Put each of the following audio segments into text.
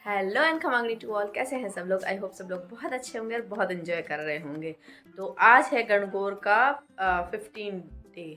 Hello and खमांगनी to all, कैसे हैं सब लोग। आई होप सब लोग बहुत अच्छे होंगे और बहुत एंजॉय कर रहे होंगे। तो आज है गणगौर का 15 डे।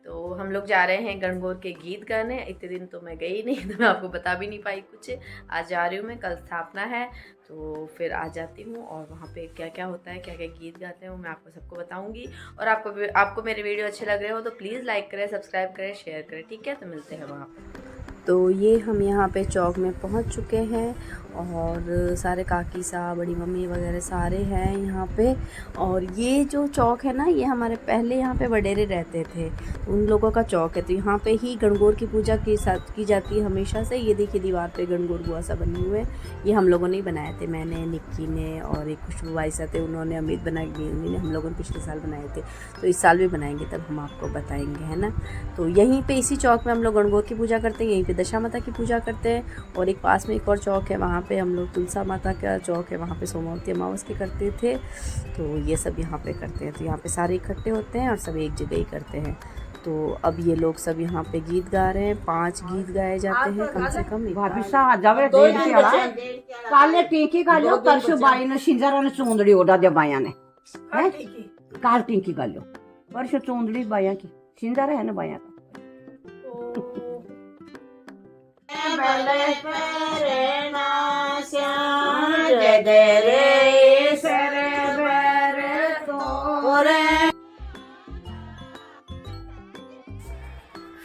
तो हम लोग जा रहे हैं गणगौर के गीत गाने। इतने दिन तो मैं गई नहीं तो मैं आपको बता भी नहीं पाई कुछ। आज जा रही हूँ मैं, कल स्थापना है तो फिर आ जाती हूँ और वहाँ पे क्या क्या होता है, क्या क्या गीत गाते हैं वो मैं आपको सबको बताऊँगी। और आपको मेरे वीडियो अच्छे लग रहे हो तो प्लीज़ लाइक करें, सब्सक्राइब करें, शेयर करें। ठीक है, तो मिलते हैं वहाँ पर। तो ये हम यहाँ पे चौक में पहुँच चुके हैं और सारे काकी साहब, बड़ी मम्मी वगैरह सारे हैं यहाँ पे। और ये जो चौक है ना, ये हमारे पहले यहाँ पे वडेरे रहते थे, उन लोगों का चौक है। तो यहाँ पे ही गणगौर की पूजा की जाती है हमेशा से। ये देखिए दीवार पे गणगौर बुआ सा बने हुए हैं, ये हम लोगों ने ही बनाए थे। मैंने, निक्की ने और एक खुशबू भाई थे, उन्होंने, अमित बनाए, ने, हम लोगों ने पिछले साल बनाए थे। तो इस साल भी बनाएंगे, तब हम आपको बताएंगे, है ना। तो यहीं पे इसी चौक में हम लोग गणगौर की पूजा करते हैं, यहीं पे दशा माता की पूजा करते हैं। और एक पास में एक और चौक है, वहाँ पे हम लोग तुलसा माता का चौक है, वहाँ पे सोमवती अमावस के करते थे। तो ये सब यहाँ पे करते हैं। तो यहाँ पे सारे इकट्ठे होते हैं और सब एक जगह ही करते हैं। तो अब ये लोग सब यहाँ पे गीत गा रहे हैं। 5 गीत गाए जाते हैं कम से कम। काले टिंकी गालो परसों बाई ने सिंजरा ने चूंदड़ी ओढ़ा दे बाया ने है काल टिंकी गालो परसों चूंदड़ी बाया की सिंजरा है ना बाया का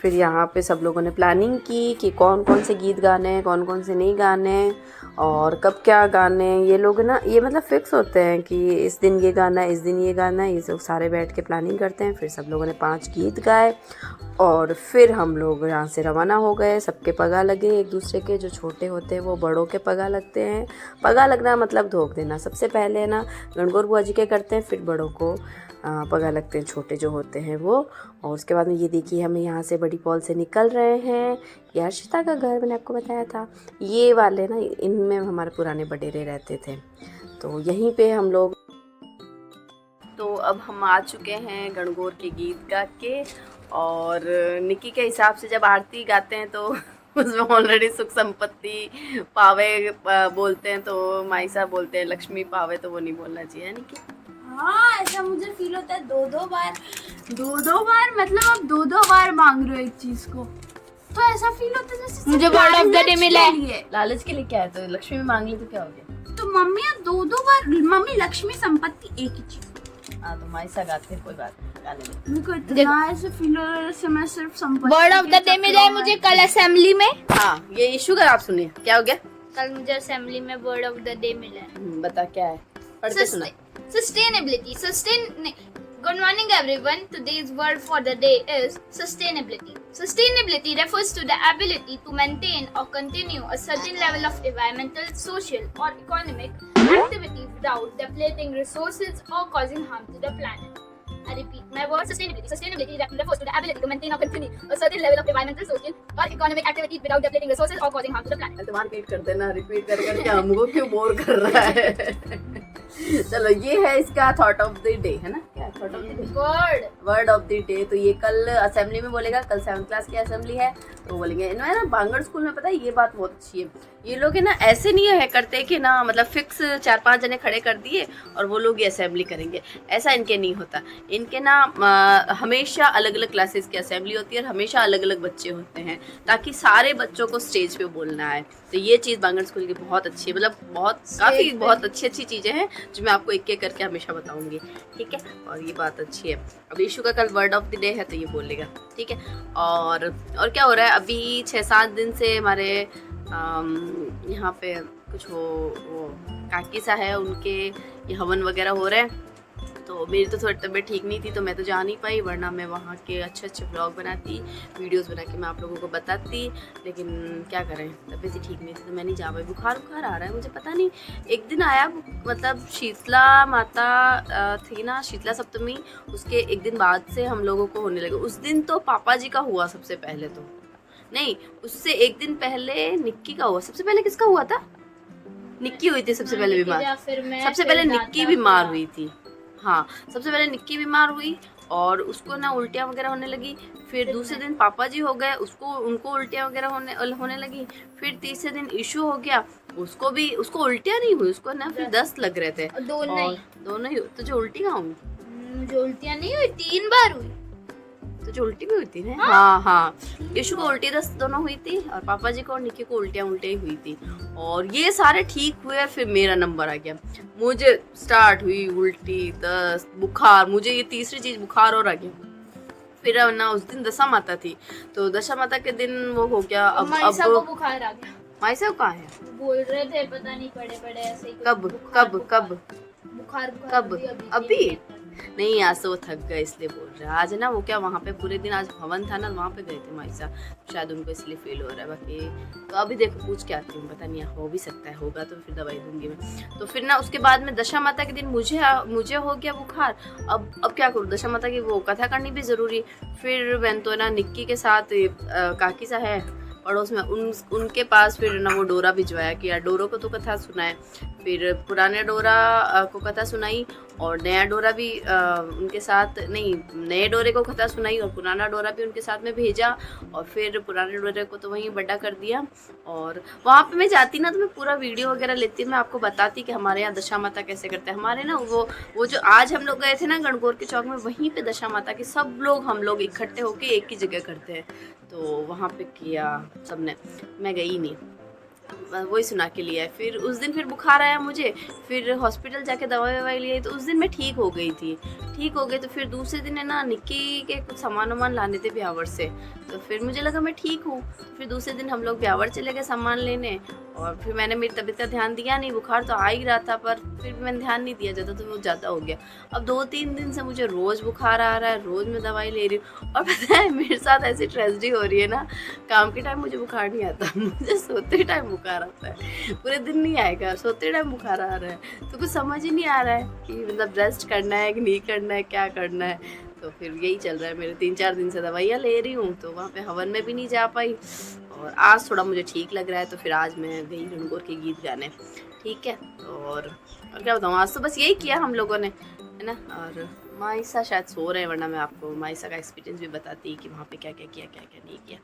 फिर यहाँ पे सब लोगों ने प्लानिंग की कि कौन कौन से गीत गाने हैं, कौन कौन से नहीं गाने और कब क्या गाने। ये लोग ना, ये मतलब फिक्स होते हैं कि इस दिन ये गाना है, इस दिन ये गाना है। ये सब सारे बैठ के प्लानिंग करते हैं। फिर सब लोगों ने 5 गीत गाए और फिर हम लोग यहाँ से रवाना हो गए। सबके पगा लगे एक दूसरे के, जो छोटे होते हैं वो बड़ों के पगा लगते हैं। पगा लगना मतलब धोख देना। सबसे पहले ना गणगौर बुआ जी के करते हैं, फिर बड़ों को पगा लगते हैं, छोटे जो होते हैं वो। और उसके बाद में ये देखिए हम यहाँ से बड़ी पॉल से निकल रहे हैं। ये हर्षिता का घर मैंने आपको बताया था। ये वाले ना, इनमें हमारे पुराने बडेरे रहते थे। तो यहीं पे हम लोग, तो अब हम आ चुके हैं गणगौर के गीत गा के। और निक्की के हिसाब से जब आरती गाते हैं तो उसमें ऑलरेडी सुख संपत्ति पावे बोलते हैं, तो माई साहब बोलते हैं लक्ष्मी पावे, तो वो नहीं बोलना चाहिए निक्की। हाँ, ऐसा मुझे फील होता है। दो दो बार मतलब आप दो बार मांग रहे हो एक चीज को, तो ऐसा फील होता है जैसे मुझे वर्ड ऑफ द डे मिला है। लालच के लिए क्या है, तो लक्ष्मी में मांग ली तो क्या हो गया। तो मम्मी दो बार, मम्मी लक्ष्मी संपत्ति एक ही चीज। हाँ, तो माई सा गाते हैं, कोई बात नहीं, गा लेंगे। मेरे को इतना ऐसे फील हो रहा है जैसे मैं सिर्फ संपत्ति। वर्ड ऑफ द डे मिला है मुझे कल असेंबली में। हाँ, ये इशू कर आप सुनिए, क्या हो गया। कल मुझे असेंबली में वर्ड ऑफ द डे मिला है। बता क्या है, पढ़ के सुना। Sustainability. Good morning everyone. Today's word for the day is sustainability. Sustainability refers to the ability to maintain or continue a certain level of environmental, social or economic activity without depleting resources or causing harm to the planet. I repeat my word, sustainability. Sustainability refers to the ability to maintain or continue a certain level of environmental, social or economic activity without depleting resources or causing harm to the planet. तो repeat करते ना, repeat कर करके हमको क्यों bore कर रहा है। चलो, ये है इसका थॉट ऑफ द डे, है ना। क्या thought of the day? Word of the day. तो ये कल असेंबली में बोलेगा। कल 7th क्लास की असेंबली है तो बोलेंगे। इन्होंने ना बांगड़ स्कूल में, पता है ये बात बहुत अच्छी है, ये लोग है ना ऐसे नहीं है करते कि ना मतलब फिक्स 4-5 जने खड़े कर दिए और वो लोग ये असेंबली करेंगे, ऐसा इनके नहीं होता। इनके ना हमेशा अलग अलग क्लासेस की असेंबली होती है और हमेशा अलग अलग बच्चे होते हैं, ताकि सारे बच्चों को स्टेज पे बोलना है। तो ये चीज़ बांगड़ स्कूल की बहुत अच्छी है, मतलब बहुत अच्छी चीज़ें हैं जो मैं आपको एक एक करके हमेशा बताऊंगी, ठीक है। और ये बात अच्छी है। अब इशू का कल वर्ड ऑफ द डे है तो ये बोलेगा, ठीक है। और क्या हो रहा है, अभी 6-7 दिन से हमारे यहाँ पे कुछ वो काकी सा है, उनके ये हवन वगैरह हो रहे हैं। तो मेरी तो थोड़ी तबीयत ठीक नहीं थी तो मैं तो जा नहीं पाई, वरना मैं वहाँ के अच्छे ब्लॉग बनाती, वीडियोस बना के मैं आप लोगों को बताती। लेकिन क्या करें, तबीयत ही ठीक नहीं थी तो मैं नहीं जा पाई। बुखार आ रहा है मुझे, पता नहीं। एक दिन आया, मतलब शीतला माता थी ना, शीतला सप्तमी, उसके एक दिन बाद से हम लोगों को होने लगे। उस दिन तो पापा जी का हुआ सबसे पहले, तो नहीं, उससे एक दिन पहले निक्की का हुआ। सबसे पहले किसका हुआ था? निक्की हुई थी सबसे पहले बीमार। सबसे पहले निक्की बीमार हुई थी। हाँ, सबसे पहले निक्की बीमार हुई और उसको ना उल्टियाँ वगैरह होने लगी। फिर दूसरे दिन पापा जी हो गए, उनको उल्टियाँ वगैरह होने लगी। फिर तीसरे दिन इशू हो गया उसको उल्टियाँ नहीं हुई, उसको ना फिर 10 लग रहे थे। दोनों ही। दोनों ही। तुझे उल्टी कहाँ हुई? मुझे उल्टियाँ नहीं हुई, 3 बार हुई। तुझे उल्टी भी हुई थी ना? हाँ, यशु को उल्टी 10 दोनों हुई थी, और पापा जी को और निक्की को उल्टियाँ हुई थी। और ये सारे ठीक हुए, फिर मेरा नंबर आ गया। मुझे स्टार्ट हुई उल्टी, 10, बुखार। मुझे ये तीसरी चीज बुखार और आ गया। फिर ना उस दिन दशा माता थी, तो दशा माता के दिन वो हो गया। अब माइसा को बुखार आ गया। माइसा कहाँ है? बोल रहे थे पता नहीं, पड़े ऐसे ही। कब? बुखार कब? अभी नहीं, आज तो वो थक गए इसलिए बोल रहे हैं। आज ना वो क्या, वहाँ पे पूरे दिन आज भवन था ना, वहाँ पे गए थे माइसा, शायद उनको इसलिए फील हो रहा है। बाकी तो अभी देखो पूछ के आती हूँ, पता नहीं हो भी सकता है, होगा तो फिर दवाई दूंगी मैं। तो फिर ना उसके बाद में दशा माता के दिन मुझे हो गया बुखार। अब क्या करूँ, दशा माता की वो कथा करनी भी जरूरी। फिर मैंने तो ना निक्की के साथ काकी सा है पड़ोस में, उनके पास फिर ना वो डोरा भिजवाया कि यार डोरो को तो कथा सुनाए। फिर पुराने डोरा को कथा सुनाई, और नया डोरा भी उनके साथ, नहीं, नए डोरे को कथा सुनाई और पुराना डोरा भी उनके साथ में भेजा। और फिर पुराने डोरे को तो वहीं बड़ा कर दिया। और वहाँ पे मैं जाती ना तो मैं पूरा वीडियो वगैरह लेती, मैं आपको बताती कि हमारे यहाँ दशा माता कैसे करते हैं। हमारे ना वो जो आज हम लोग गए थे ना गणगौर के चौक में, वहीं पे दशा माता की हम लोग इकट्ठे होके एक ही जगह करते हैं। तो वहाँ पे किया सबने, मैं गई नहीं, वही सुना के लिया है। फिर उस दिन फिर बुखार आया मुझे, फिर हॉस्पिटल जाके दवाई ली, तो उस दिन मैं ठीक हो गई थी। तो फिर दूसरे दिन है ना निक्की के कुछ सामान लाने थे ब्यावर से, तो फिर मुझे लगा मैं ठीक हूँ। फिर दूसरे दिन हम लोग ब्यावर चले गए सामान लेने, और फिर मैंने मेरी तबीयत का ध्यान दिया नहीं, बुखार तो आ ही रहा था, पर फिर भी मैंने ध्यान नहीं दिया ज़्यादा, तो वो ज़्यादा हो गया। अब 2-3 दिन से मुझे रोज़ बुखार आ रहा है, रोज़ मैं दवाई ले रही हूँ। और पता है मेरे साथ ऐसी ट्रेजेडी हो रही है ना, काम के टाइम मुझे बुखार नहीं आता, मुझे सोते टाइम बुखार आता है। पूरे दिन नहीं आएगा, सोते टाइम बुखार आ रहा है। तो कुछ समझ ही नहीं आ रहा है कि मतलब रेस्ट करना है कि नहीं करना है, क्या करना है। तो फिर यही चल रहा है मेरे, 3-4 दिन से दवाइयाँ ले रही हूँ, तो वहाँ पे हवन में भी नहीं जा पाई। और आज थोड़ा मुझे ठीक लग रहा है, तो फिर आज मैं गई गणगौर के गीत गाने। ठीक है, और क्या बताऊँ, आज तो बस यही किया हम लोगों ने, है ना। और माइसा शायद सो रहे हैं, वरना मैं आपको माइसा का एक्सपीरियंस भी बताती कि वहाँ पे क्या क्या किया, क्या क्या नहीं किया।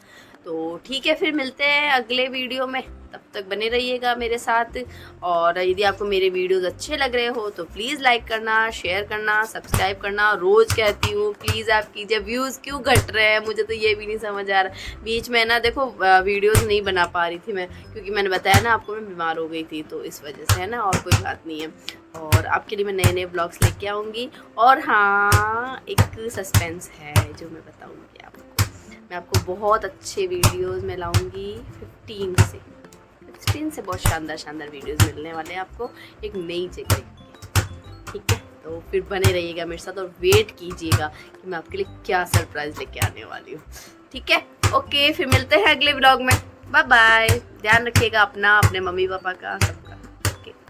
तो ठीक है, फिर मिलते हैं अगले वीडियो में, तब तक बने रहिएगा मेरे साथ। और यदि आपको मेरे वीडियोस अच्छे लग रहे हो तो प्लीज़ लाइक करना, शेयर करना, सब्सक्राइब करना। रोज़ कहती हूँ प्लीज़ आप कीजिए। व्यूज़ क्यों घट रहे हैं मुझे तो ये भी नहीं समझ आ रहा। बीच में ना देखो वीडियोज़ नहीं बना पा रही थी मैं, क्योंकि मैंने बताया ना आपको मैं बीमार हो गई थी, तो इस वजह से, है ना, और कोई बात नहीं है। और आपके लिए मैं नए ब्लॉग्स लेके आऊँगी। और हाँ, एक सस्पेंस है जो मैं बताऊँगी आपको। मैं आपको बहुत अच्छे वीडियोस में लाऊंगी 16 से बहुत शानदार वीडियोस मिलने वाले हैं आपको एक नई जगह। ठीक है, तो फिर बने रहिएगा मेरे साथ और वेट कीजिएगा कि मैं आपके लिए क्या सरप्राइज लेके आने वाली हूँ। ठीक है, ओके, फिर मिलते हैं अगले व्लॉग में। बाय बाय, ध्यान रखिएगा अपना, अपने मम्मी पापा का, सब